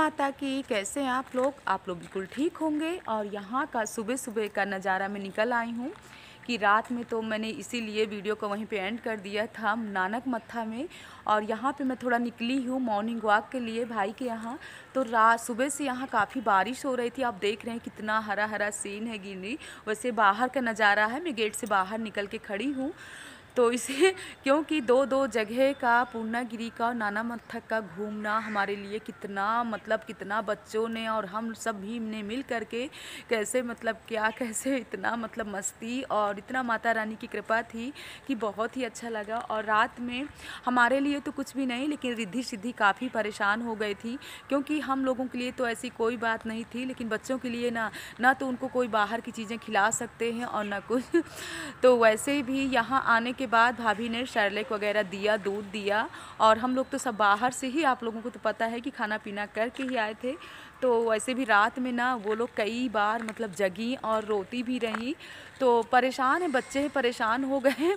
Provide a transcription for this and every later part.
माता की। कैसे हैं आप लोग? आप लोग बिल्कुल ठीक होंगे। और यहाँ का सुबह सुबह का नज़ारा मैं निकल आई हूँ कि रात में तो मैंने इसीलिए वीडियो को वहीं पे एंड कर दिया था नानक मत्था में। और यहाँ पे मैं थोड़ा निकली हूँ मॉर्निंग वॉक के लिए भाई के यहाँ। तो रात सुबह से यहाँ काफ़ी बारिश हो रही थी। आप देख रहे हैं कितना हरा हरा सीन है ग्रीनरी। वैसे बाहर का नज़ारा है, मैं गेट से बाहर निकल के खड़ी हूँ। तो इसे क्योंकि दो दो जगह का पूर्णागिरि का और नाना मत्था का घूमना हमारे लिए कितना कितना बच्चों ने और हम सब भी ने मिल करके कैसे कैसे इतना मस्ती और इतना माता रानी की कृपा थी कि बहुत ही अच्छा लगा। और रात में हमारे लिए तो कुछ भी नहीं, लेकिन रिद्धि सिद्धि काफ़ी परेशान हो गई थी क्योंकि हम लोगों के लिए तो ऐसी कोई बात नहीं थी, लेकिन बच्चों के लिए ना तो उनको कोई बाहर की चीज़ें खिला सकते हैं और ना कुछ। तो वैसे भी यहाँ आने के बाद भाभी ने सेरेलैक वगैरह दिया, दूध दिया। और हम लोग तो सब बाहर से ही, आप लोगों को तो पता है कि खाना पीना करके ही आए थे। तो वैसे भी रात में वो लोग कई बार जगी और रोती भी रही। तो परेशान है, बच्चे परेशान हो गए।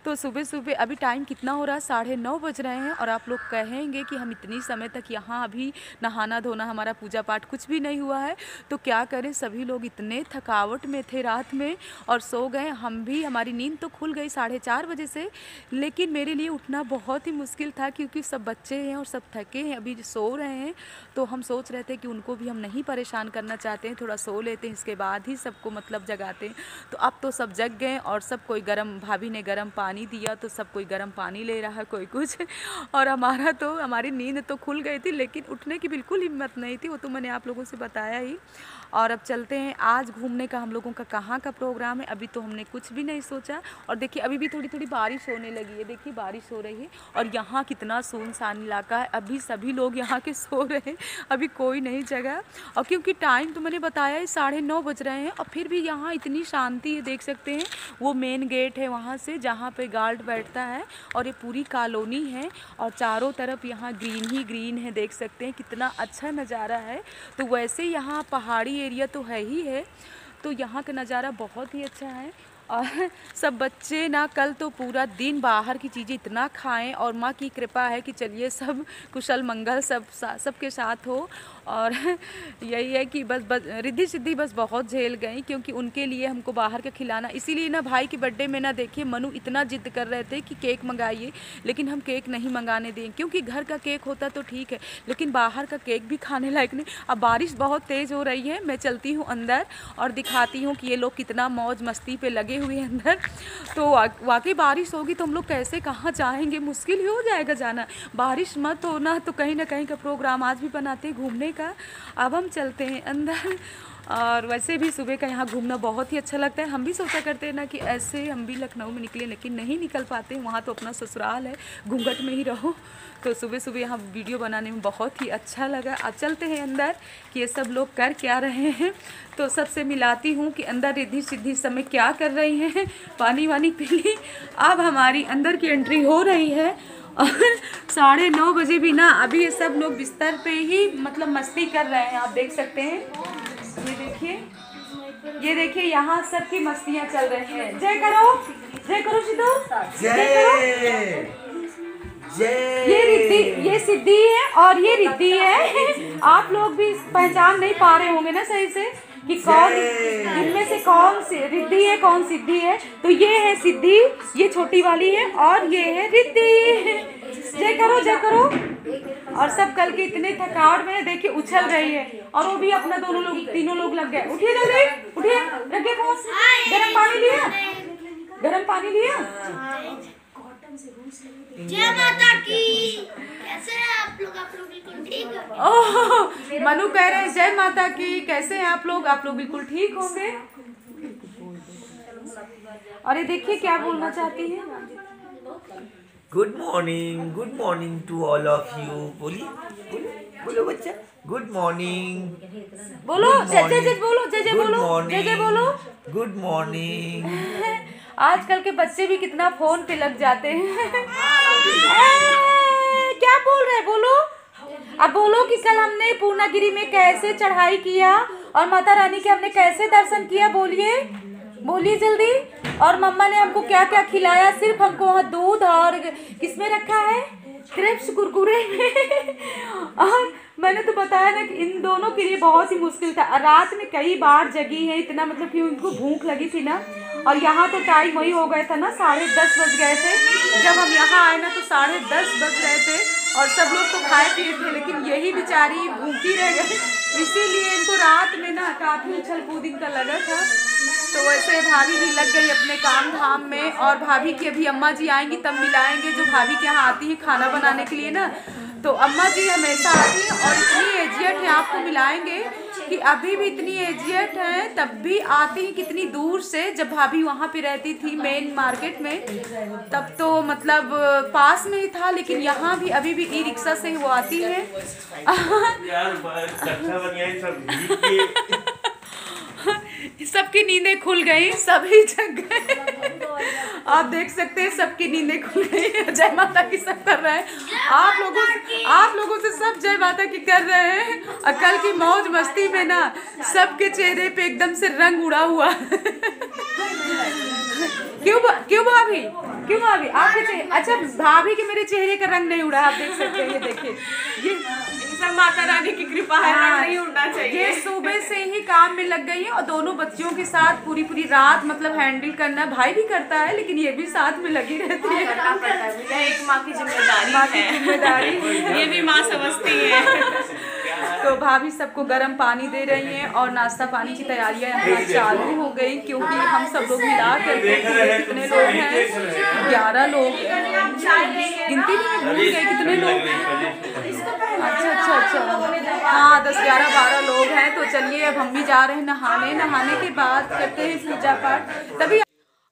तो सुबह सुबह अभी टाइम कितना हो रहा है, 9:30 बज रहे हैं। और आप लोग कहेंगे कि हम इतनी समय तक यहाँ अभी नहाना धोना हमारा पूजा पाठ कुछ भी नहीं हुआ है। तो क्या करें, सभी लोग इतने थकावट में थे रात में और सो गए। हम भी, हमारी नींद तो खुल गई 4:30 बजे से, लेकिन मेरे लिए उठना बहुत ही मुश्किल था क्योंकि सब बच्चे हैं और सब थके हैं, अभी सो रहे हैं। तो हम सोच रहे थे कि उनको भी हम नहीं परेशान करना चाहते हैं, थोड़ा सो लेते हैं, इसके बाद ही सबको जगाते हैं। तो अब तो सब जग गए और सब कोई भाभी ने गर्म पानी दिया, तो सब कोई गर्म पानी ले रहा है, कोई कुछ। और हमारी नींद तो खुल गई थी, लेकिन उठने की बिल्कुल हिम्मत नहीं थी, वो तो मैंने आप लोगों से बताया ही। और अब चलते हैं, आज घूमने का हम लोगों का कहाँ का प्रोग्राम है, अभी तो हमने कुछ भी नहीं सोचा। और देखिए अभी भी थोड़ी थोड़ी बारिश होने लगी है, देखिए बारिश हो रही है। और यहाँ कितना सुनसान इलाका है, अभी सभी लोग यहाँ के सो रहे हैं, अभी कोई नहीं जगा। और क्योंकि टाइम तो मैंने बताया है 9:30 बज रहे हैं, और फिर भी यहाँ इतनी शांति है, देख सकते हैं वो मेन गेट है वहाँ से जहाँ पे गार्ड बैठता है। और ये पूरी कॉलोनी है और चारों तरफ यहाँ ग्रीन ही ग्रीन है, देख सकते हैं कितना अच्छा नज़ारा है। तो वैसे यहाँ पहाड़ी एरिया तो है ही है, तो यहाँ का नज़ारा बहुत ही अच्छा है। और सब बच्चे कल तो पूरा दिन बाहर की चीज़ें इतना खाएं, और माँ की कृपा है कि चलिए सब कुशल मंगल सबके साथ हो। और यही है कि बस रिद्धि सिद्धि बस बहुत झेल गई क्योंकि उनके लिए हमको बाहर का खिलाना, इसीलिए भाई के बर्थडे में देखिए मनु इतना जिद कर रहे थे कि केक मंगाइए, लेकिन हम केक नहीं मंगाने दें क्योंकि घर का केक होता तो ठीक है, लेकिन बाहर का केक भी खाने लायक नहीं। अब बारिश बहुत तेज़ हो रही है, मैं चलती हूँ अंदर और दिखाती हूँ कि ये लोग कितना मौज मस्ती पे लगे हुए हैं अंदर। तो वाकई बारिश होगी तो हम लोग कैसे कहाँ जाएंगे, मुश्किल ही हो जाएगा जाना। बारिश मत होना तो कहीं ना कहीं का प्रोग्राम आज भी बनाते घूमने का। अब हम चलते हैं अंदर। और वैसे भी सुबह का यहाँ घूमना बहुत ही अच्छा लगता है। हम भी सोचा करते हैं कि ऐसे हम भी लखनऊ में निकले, लेकिन नहीं निकल पाते हैं, वहाँ तो अपना ससुराल है, घूंघट में ही रहो। तो सुबह सुबह यहाँ वीडियो बनाने में बहुत ही अच्छा लगा। अब चलते हैं अंदर कि ये सब लोग कर क्या रहे हैं। तो सबसे मिलाती हूँ कि अंदर रिद्धि सिद्धि समय क्या कर रही हैं। पानी वानी पी ली, अब हमारी अंदर की एंट्री हो रही है। और 9:30 बजे भी अभी ये सब लोग बिस्तर पे ही मस्ती कर रहे हैं, आप देख सकते हैं। ये देखिए यहाँ सबकी मस्तियाँ चल रही हैं। जय करो सिद्धू, जय करो। ये सिद्धि है और ये रिद्धि है। आप लोग भी पहचान नहीं पा रहे होंगे ना सही से कि कौन इनमें से कौन रिद्धि है कौन सिद्धि है। तो ये है सिद्धि, ये छोटी वाली है, और ये है रिद्धि। जय करो। और सब कल के इतने थकावट में देखिए उछल रही है, और वो भी अपना तीनों लोग लग गए। उठिए जल्दी, उठिए, रखिए फोन। गरम पानी लिया। जय माता की। कैसे हैं आप लोग बिल्कुल ठीक है। ओह, मनु कह रहे हैं जय माता की, कैसे हैं आप लोग बिल्कुल ठीक होंगे। और ये देखिए क्या बोलना चाहती है। Good morning to all of you. बोलो बच्चा, गुड मॉर्निंग बोलो, जय बोलो। Good morning. आजकल के बच्चे भी कितना फोन पे लग जाते हैं। क्या बोल रहे, बोलो। अब बोलो कि कल हमने पूर्णागिरि में कैसे चढ़ाई किया और माता रानी के हमने कैसे दर्शन किया, बोलिए जल्दी। और मम्मा ने हमको क्या क्या खिलाया, सिर्फ हमको वहाँ दूध और किसमें रखा है, क्रेप्स कुरकुरे में। और मैंने तो बताया ना कि इन दोनों के लिए बहुत ही मुश्किल था। रात में कई बार जगी है, इतना मतलब कि उनको भूख लगी थी ना। और यहाँ तो टाइम वही हो गया था ना, 10:30 बज गए थे जब हम यहाँ आए ना, तो 10:30 बज रहे थे और सब लोग तो खाए पिए थे, लेकिन यही बेचारी भूखी रह गई। इसीलिए इनको रात में ना काफ़ी उछल कूद इनका लगा था। तो वैसे भाभी भी लग गई अपने काम धाम में, और भाभी की अभी अम्मा जी आएंगी तब मिलाएंगे, जो भाभी के यहाँ आती है खाना बनाने के लिए ना। तो अम्मा जी हमेशा आती हैं और इतनी एजियट है, आपको मिलाएंगे कि अभी भी इतनी एजियट है, तब भी आती हैं कितनी दूर से। जब भाभी वहाँ पे रहती थी मेन मार्केट में, तब तो मतलब पास में ही था, लेकिन यहाँ भी अभी भी ई रिक्शा से वो आती है। सबकी नींदें खुल गई, सभी जग गए। आप देख सकते हैं सबकी नींदें खुल गई। जय माता की सब कर रहे हैं। आप लोगों से सब जय माता की कर रहे हैं। और कल की मौज मस्ती में ना सबके चेहरे पे एकदम से रंग उड़ा हुआ। क्यों भाभी आपके चेहरे, अच्छा भाभी के मेरे चेहरे का रंग नहीं उड़ा, आप देख सकते हैं। ये देखिए, ये सब माता रानी की कृपा है, रंग नहीं उड़ना चाहिए। ये सुबह से ही काम में लग गई है और दोनों बच्चियों के साथ पूरी रात मतलब हैंडल करना। भाई भी करता है, लेकिन ये भी साथ में लगी रहती है। करना पड़ता है, एक माँ की जिम्मेदारी ये भी माँ समझती है। तो भाभी सबको गर्म पानी दे रही हैं और नाश्ता पानी की तैयारियां यहाँ चालू हो गई, क्योंकि हम सब लोग मिला कर कितने लोग हैं, 11 लोग, गिनती में भूल गए कितने लोग हैं। अच्छा हाँ, 10, 11, 12 लोग हैं। तो चलिए अब हम भी जा रहे हैं नहाने के बाद करते हैं पूजा पाठ। तभी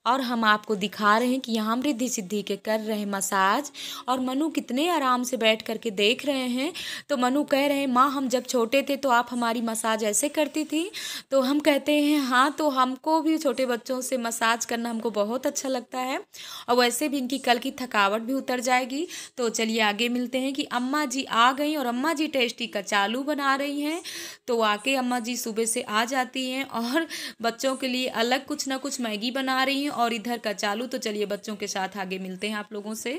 और हम आपको दिखा रहे हैं कि यहाँ रिद्धि सिद्धि के कर रहे हैं मसाज, और मनु कितने आराम से बैठ करके देख रहे हैं। तो मनु कह रहे हैं, माँ हम जब छोटे थे तो आप हमारी मसाज ऐसे करती थी। तो हम कहते हैं हाँ, तो हमको भी छोटे बच्चों से मसाज करना हमको बहुत अच्छा लगता है, और वैसे भी इनकी कल की थकावट भी उतर जाएगी। तो चलिए आगे मिलते हैं कि अम्मा जी आ गई और अम्मा जी टेस्टी कचालू बना रही हैं। तो आके अम्मा जी सुबह से आ जाती हैं और बच्चों के लिए अलग कुछ ना कुछ मैगी बना रही हैं और इधर कचालू। तो चलिए बच्चों के साथ आगे मिलते हैं आप लोगों से।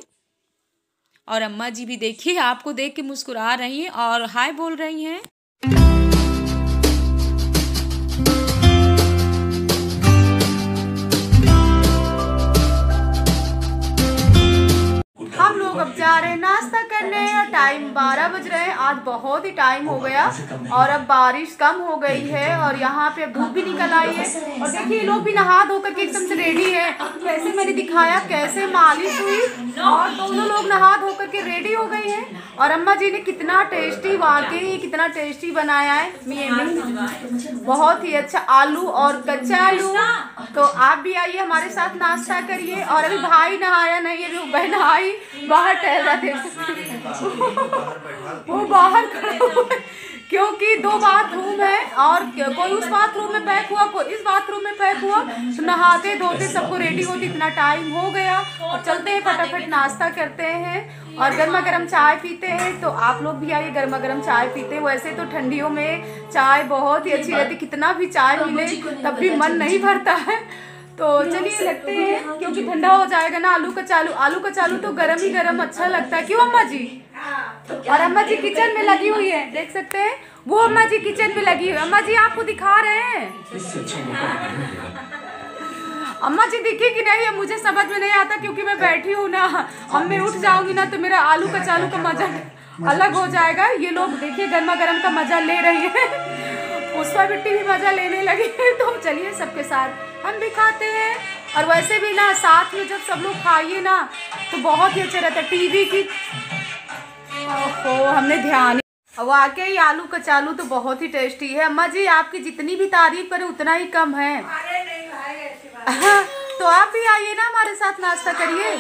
और अम्मा जी भी देखिए आपको देख के मुस्कुरा रही हैं और हाय बोल रही हैं। हम लोग अब जा रहे हैं नाश्ता करने और टाइम 12 बज रहे हैं। आज बहुत ही टाइम हो गया और अब बारिश कम हो गई है और यहाँ पे अब धूप भी निकल आई है। और देखिए लोग भी नहा धोकर के एकदम से रेडी है। कैसे मैंने दिखाया कैसे मालिश हुई और दोनों लोग नहा धोकर के रेडी हो गई हैं। और अम्मा जी ने कितना टेस्टी, वाकई कितना टेस्टी बनाया है, बहुत ही अच्छा आलू और कच्चा आलू। तो आप भी आइए हमारे साथ नाश्ता करिए। और अभी भाई नहाया नहीं है, जो बहन नहाई बाहर टहल रहा थे, वो बाहर खड़े हुए, क्योंकि 2 बाथरूम है और कोई उस बाथरूम में पैक हुआ, कोई इस बाथरूम में पैक हुआ। तो नहाते धोते सबको रेडी होते इतना टाइम हो गया। और चलते हैं फटाफट नाश्ता करते हैं और गर्मा गर्म चाय पीते हैं। तो आप लोग भी आइए गर्मा गर्म चाय पीते हैं। वैसे तो ठंडियों में चाय बहुत ही अच्छी रहती, कितना भी चाय मिले तब भी मन नहीं भरता है। तो चलिए लगते हैं, क्योंकि ठंडा हो जाएगा ना। आलू कचालू तो गरम ही गरम अच्छा लगता है, क्यों अम्मा जी? और अम्मा जी किचन में लगी हुई है, देख सकते हैं वो अम्मा जी किचन में लगी हुई है। अम्मा जी आपको दिखा रहे हैं, अम्मा जी दिखी कि नहीं है मुझे समझ में नहीं आता, क्योंकि मैं बैठी हूँ ना। अब मैं उठ जाऊंगी ना तो मेरा आलू कचालू का मजा अलग हो जाएगा। ये लोग देखिए गर्मा गर्म का मजा ले रही है, पुष्पा बिट्टी भी मजा लेने लगी है। तो चलिए सबके साथ हम भी खाते हैं। और वैसे भी ना साथ में जब सब लोग खाइए ना तो बहुत ही अच्छा रहता है। टीवी की ओहो हमने ध्यान, वाकई आलू कचालू तो बहुत ही टेस्टी है। अम्मा जी आपकी जितनी भी तारीफ करें उतना ही कम है। तो आप भी आइए ना हमारे साथ नाश्ता करिए।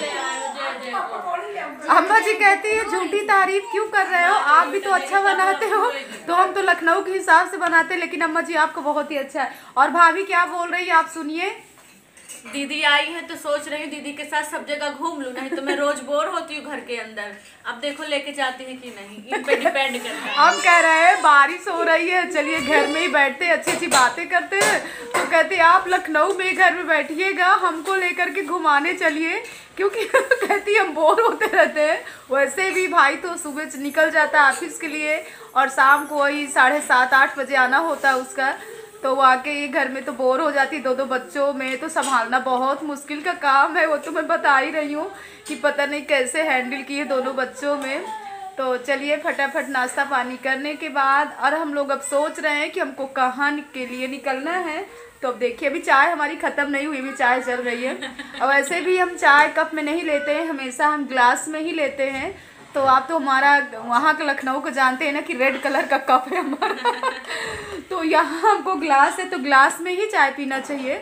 अम्मा जी कहती है झूठी तारीफ क्यों कर रहे हो, आप भी तो अच्छा बनाते हो। तो हम तो लखनऊ के हिसाब से बनाते हैं, लेकिन अम्मा जी आपको बहुत ही अच्छा है। और भाभी क्या बोल रही है आप सुनिए। दीदी आई है तो सोच रही हूँ दीदी के साथ सब जगह घूम लूँ, नहीं तो मैं रोज बोर होती हूँ घर के अंदर। अब देखो लेके जाती है कि नहीं, इन पे डिपेंड करता है। हम कह रहे हैं बारिश हो रही है, चलिए घर में ही बैठते हैं, अच्छी अच्छी बातें करते हैं। तो कहते हैं आप लखनऊ में घर में बैठिएगा, हमको लेकर के घुमाने चलिए, क्योंकि कहती हम बोर होते रहते हैं। वैसे भी भाई तो सुबह निकल जाता है ऑफिस के लिए और शाम को वही 7:30-8 बजे आना होता है उसका। तो वो आके ये घर में तो बोर हो जाती, दो बच्चों में तो संभालना बहुत मुश्किल का काम है। वो तो मैं बता ही रही हूँ कि पता नहीं कैसे हैंडल किए दोनों बच्चों में। तो चलिए फटाफट नाश्ता पानी करने के बाद और हम लोग अब सोच रहे हैं कि हमको कहाँ के लिए निकलना है। तो अब देखिए अभी चाय हमारी ख़त्म नहीं हुई, भी चाय चल रही है। और वैसे भी हम चाय कप में नहीं लेते हैं, हमेशा हम ग्लास में ही लेते हैं। तो आप तो हमारा वहाँ का लखनऊ को जानते हैं ना कि रेड कलर का कप है हमारा। तो यहाँ हमको ग्लास है तो ग्लास में ही चाय पीना चाहिए।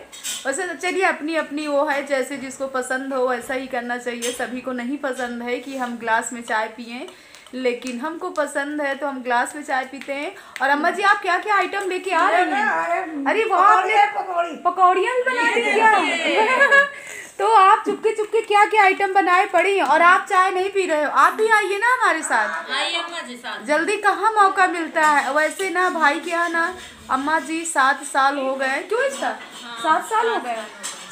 वैसे चलिए अपनी अपनी वो है, जैसे जिसको पसंद हो वैसा ही करना चाहिए। सभी को नहीं पसंद है कि हम ग्लास में चाय पिएं, लेकिन हमको पसंद है तो हम ग्लास में चाय पीते हैं। और अम्मा जी आप क्या क्या आइटम लेके आ रही हैं? अरे वो आपने पकौड़ियाँ भी बनाई थी क्या? तो आप चुपके चुपके क्या क्या आइटम बनाए पड़ी और आप चाय नहीं पी रहे हो? आप भी आइए ना हमारे साथ, आइए अम्मा जी साथ। जल्दी कहाँ मौका मिलता है। वैसे ना भाई के यहाँ ना अम्मा जी 7 साल हो गए, क्यों इसका 7 साल हो गए,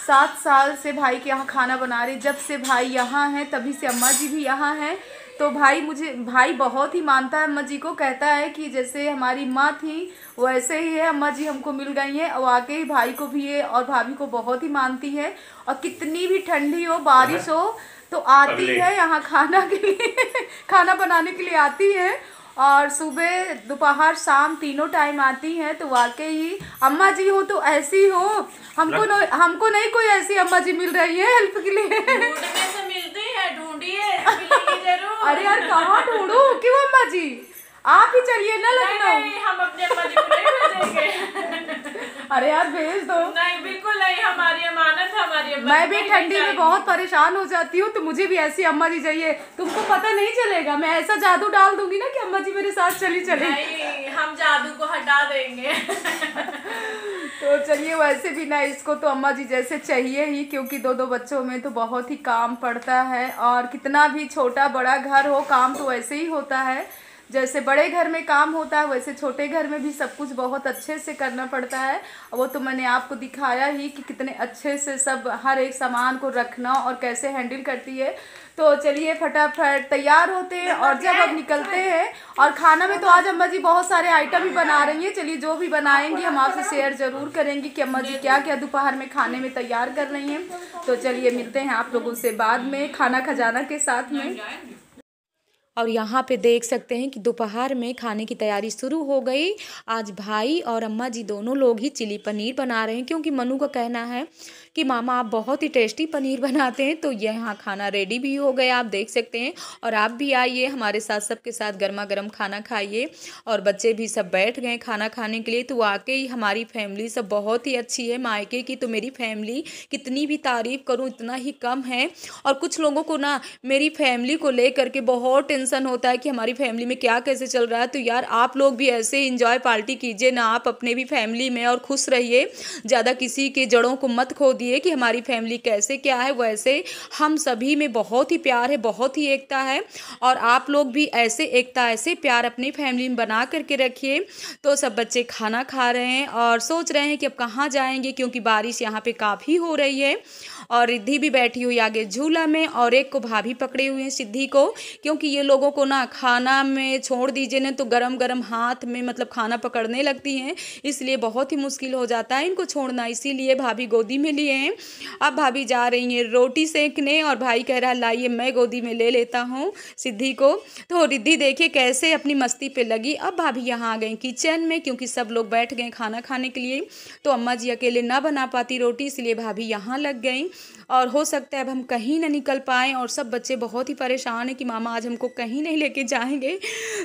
7 साल से भाई के यहाँ खाना बना रही। जब से भाई यहाँ हैं तभी से अम्मा जी भी यहाँ हैं। तो भाई बहुत ही मानता है अम्मा जी को, कहता है कि जैसे हमारी माँ थी वैसे ही है अम्मा जी हमको मिल गई हैं। और वाकई भाई को भी है और भाभी को बहुत ही मानती है। और कितनी भी ठंडी हो बारिश हो तो आती है यहाँ खाना के लिए खाना बनाने के लिए आती है। और सुबह दोपहर शाम तीनों टाइम आती हैं। तो वाकई अम्मा जी हो तो ऐसी हो, हमको नहीं कोई ऐसी अम्मा जी मिल रही है हेल्प के लिए। ढूंढने से मिलती है, ढूंढिए मिलेगी जरूर। अरे यार कहाँ ढूंढूं, क्यों अम्मा जी आप ही चलिए ना लखनऊ। नहीं, हम अपने अम्मा जी को नहीं भेजेंगे। अरे यार भेज दो। नहीं बिल्कुल नहीं, हमारी अमानत है हमारी अम्मा। मैं भी ठंडी में बहुत परेशान हो जाती हूँ, तो मुझे भी ऐसी अम्मा जी चाहिए। तुमको पता नहीं चलेगा, मैं ऐसा जादू डाल दूंगी ना कि अम्मा जी मेरे साथ चली चले। नहीं, हम जादू को हटा देंगे। तो चलिए वैसे भी ना इसको तो अम्मा जी जैसे चाहिए ही, क्योंकि दो बच्चों में तो बहुत ही काम पड़ता है। और कितना भी छोटा बड़ा घर हो काम तो वैसे ही होता है। जैसे बड़े घर में काम होता है वैसे छोटे घर में भी सब कुछ बहुत अच्छे से करना पड़ता है। वो तो मैंने आपको दिखाया ही कि कितने अच्छे से सब हर एक सामान को रखना और कैसे हैंडल करती है। तो चलिए फटाफट तैयार होते हैं और जब अब निकलते हैं। और खाना में तो आज अम्मा जी बहुत सारे आइटम ही बना रही हैं। चलिए जो भी बनाएंगी हम आपसे शेयर ज़रूर करेंगे कि अम्मा जी क्या क्या दोपहर में खाने में तैयार कर रही हैं। तो चलिए मिलते हैं आप लोगों से बाद में खाना खजाना के साथ में। और यहाँ पे देख सकते हैं कि दोपहर में खाने की तैयारी शुरू हो गई। आज भाई और अम्मा जी दोनों लोग ही चिली पनीर बना रहे हैं, क्योंकि मनु का कहना है कि मामा आप बहुत ही टेस्टी पनीर बनाते हैं। तो यहाँ खाना रेडी भी हो गया, आप देख सकते हैं। और आप भी आइए हमारे साथ, सबके साथ गर्मा गर्म खाना खाइए। और बच्चे भी सब बैठ गए खाना खाने के लिए। तो वाकई हमारी फैमिली सब बहुत ही अच्छी है। मायके की तो मेरी फैमिली कितनी भी तारीफ़ करूँ इतना ही कम है। और कुछ लोगों को ना मेरी फैमिली को लेकर के बहुत टेंशन होता है कि हमारी फैमिली में क्या कैसे चल रहा है। तो यार आप लोग भी ऐसे इंजॉय पार्टी कीजिए ना, आप अपने भी फैमिली में और खुश रहिए। ज़्यादा किसी के जड़ों को मत खो दिए कि हमारी फैमिली कैसे क्या है। वैसे हम सभी में बहुत ही प्यार है, बहुत ही एकता है। और आप लोग भी ऐसे एकता ऐसे प्यार अपनी फैमिली में बना करके रखिए। तो सब बच्चे खाना खा रहे हैं और सोच रहे हैं कि अब कहाँ जाएंगे, क्योंकि बारिश यहाँ पे काफ़ी हो रही है। और रिद्धि भी बैठी हुई आगे झूला में और एक को भाभी पकड़े हुए हैं सिद्धि को, क्योंकि ये लोगों को ना खाना में छोड़ दीजिए ना तो गरम गरम हाथ में मतलब खाना पकड़ने लगती हैं, इसलिए बहुत ही मुश्किल हो जाता है इनको छोड़ना। इसीलिए भाभी गोदी में लिए हैं। अब भाभी जा रही हैं रोटी सेकने और भाई कह रहा है लाइए मैं गोदी में ले लेता हूँ सिद्धि को। तो रिद्धि देखिए कैसे अपनी मस्ती पे लगी। अब भाभी यहाँ आ गई किचन में, क्योंकि सब लोग बैठ गए खाना खाने के लिए। तो अम्मा जी अकेले ना बना पाती रोटी, इसलिए भाभी यहाँ लग गई। और हो सकता है अब हम कहीं ना निकल पाएँ, और सब बच्चे बहुत ही परेशान हैं कि मामा आज हमको कहीं नहीं लेके जाएंगे।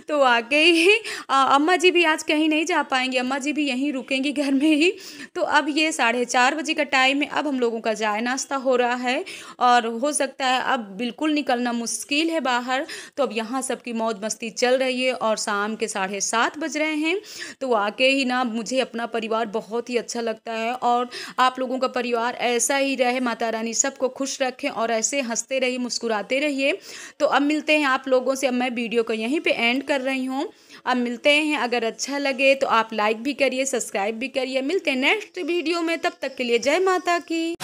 तो वाकई अम्मा जी भी आज कहीं नहीं जा पाएंगे, अम्मा जी भी यहीं रुकेंगी घर में ही। तो अब ये 4:30 बजे का टाइम है, अब हम लोगों का चाय नाश्ता हो रहा है और हो सकता है अब बिल्कुल निकलना मुश्किल है बाहर। तो अब यहाँ सबकी मौज मस्ती चल रही है और शाम के 7:30 बज रहे हैं। तो वाकई ही ना मुझे अपना परिवार बहुत ही अच्छा लगता है, और आप लोगों का परिवार ऐसा ही रहे, माता रानी सबको खुश रखें और ऐसे हंसते रहिए, मुस्कुराते रहिए। तो अब मिलते हैं आप लोगों से, अब मैं वीडियो को यहीं पे एंड कर रही हूँ। अब मिलते हैं, अगर अच्छा लगे तो आप लाइक भी करिए, सब्सक्राइब भी करिए। मिलते हैं नेक्स्ट वीडियो में, तब तक के लिए जय माता की।